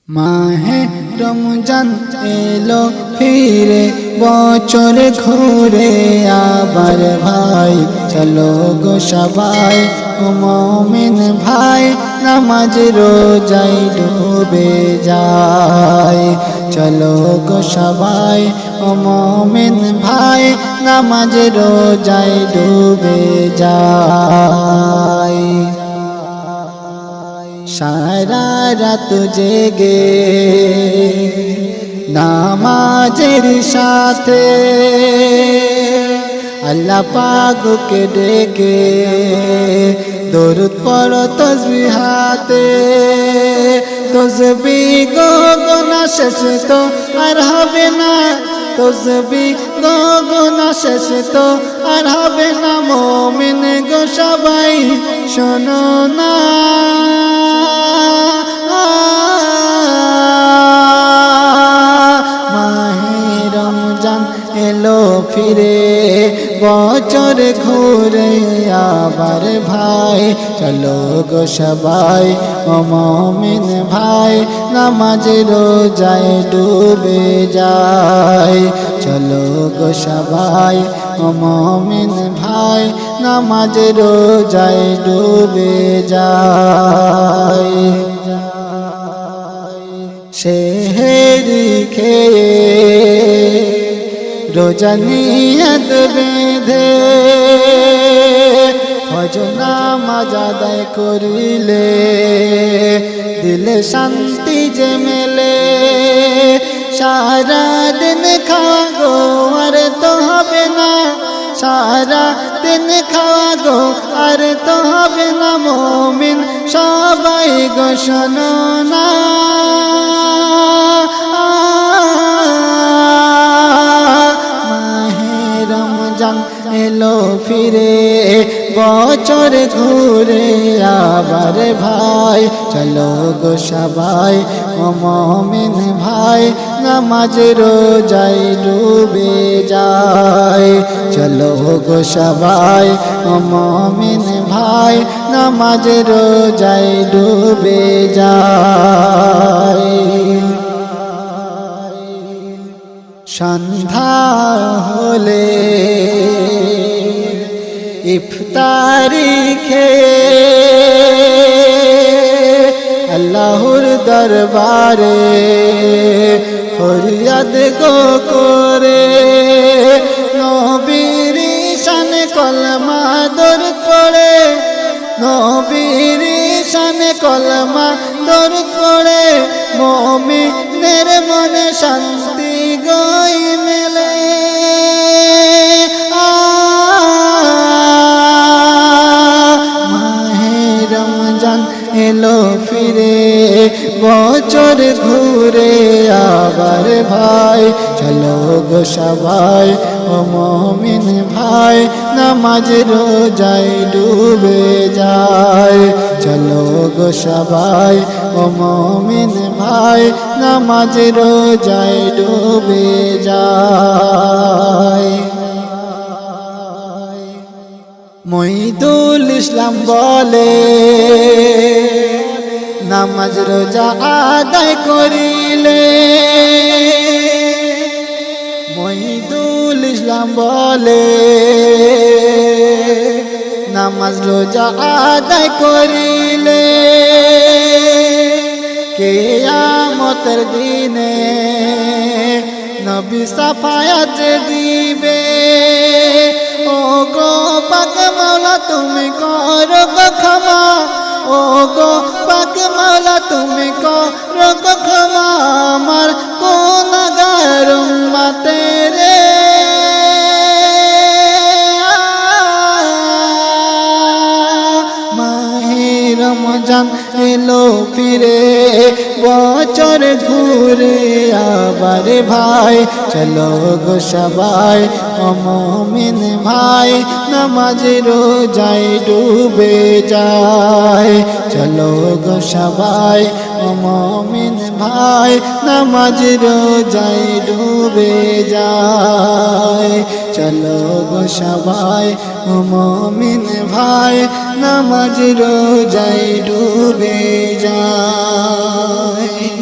মাহে রমজান এলো ফিরে বছর ঘুরে আবার ভাই চলো গো সবাই ও মুমিন ভাই নামাজ রোজায় ডুবে যায় চলো গো সবাই ও মুমিন ভাই নামাজ রোজায় ডুবে যায় সারা রাত জেগে নামাজের সাথে আল্লাহ পাককে ডেকে দরুদ পড়ো তসবিহ হাতে তসবিহ গো গোনা শেষ তো আর হবে না তসবিহ গো গোনা শেষ তো আর হবে না মুমিন গো সবাই শোনো না এলো ফিরে বছর ঘুরে আবার ভাই চলো গো সবাই ও মুমিন ভাই নামাজ রোজায় ডুবে যায় চলো গো সবাই ও মুমিন ভাই নামাজ রোজায় ডুবে যায় সেহরি খেয়ে রোজা নিয়ত বেঁধে ফজর নামাজ আদায় করিলে দিলে শান্তি যে মেলে সারা দিন খাওয়া গো আর তো হবে না সারা দিন খাওয়া গো আর তো হবে না মুমিন সবাই গো শোনো না এলো ফিরে বছর ঘুরে আবার ভাই চলো গো সবাই ও মুমিন ভাই নামাজ রোজায় ডুবে যায় চলো গো সবাই ও মুমিন ভাই নামাজ রোজায় ডুবে যায় সন্ধ্যা হলে ইফতারি খেয়ে আল্লাহর দরবারে ফরিয়াদ গো করে নবীর শান কলমা দরুদ পড়ে নবীর শান কলমা দরুদ পড়ে মুমিনের মনে শান্তি গই মেলে এলো ফিরে বছর ঘুরে আবার ভাই চলো গো সবাই ও মুমিন ভাই নামাজ রোজায় ডুবে যায় চলো গো সবাই ও মুমিন ভাই নামাজ রোজায় ডুবে যায় মহিদুল ইসলাম বলে নামাজ রোজা আদায় করিলে মহিদুল ইসলাম বলে নামাজ রোজা আদায় করিলে কিয়ামতের দিনে নবী সাফায়াত দিবে ও গো পাক মাওলা তুমি করো গো ক্ষমা ও গো পাক মাওলা তুমি করো গো ক্ষমা আমার গুনাহগার উম্মতের রে মাহে রমজান এলো ফিরে বছর ঘুরে আবার ভাই চলো গো সবাই ও মুমিন ভাই নামাজ রোজায় ডুবে যায় চলো গো সবাই ও মুমিন ভাই নামাজ রোজায় ডুবে যায় চলো গো সবাই ও মুমিন ভাই নামাজ রোজায় ডুবে যায়।